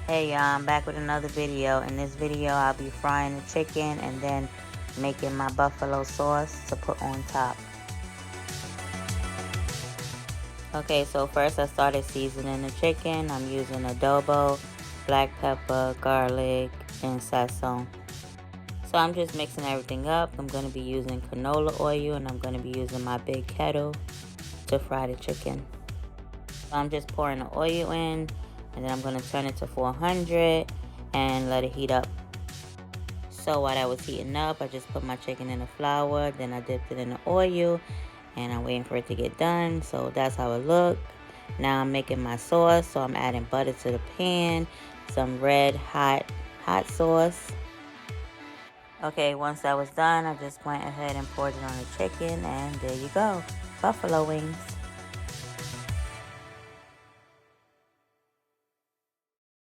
Hey y'all, I'm back with another video. In this video, I'll be frying the chicken and then making my buffalo sauce to put on top. Okay, so first I started seasoning the chicken. I'm using adobo, black pepper, garlic, and sazon. So I'm just mixing everything up. I'm going to be using canola oil and I'm going to be using my big kettle to fry the chicken. So I'm just pouring the oil in and then I'm going to turn it to 400 and let it heat up. So while that was heating up, I just put my chicken in the flour, then I dipped it in the oil and I'm waiting for it to get done. So that's how it looked. Now I'm making my sauce, so I'm adding butter to the pan, some red hot sauce. Okay, once that was done, I just went ahead and poured it on the chicken and there you go, buffalo wings.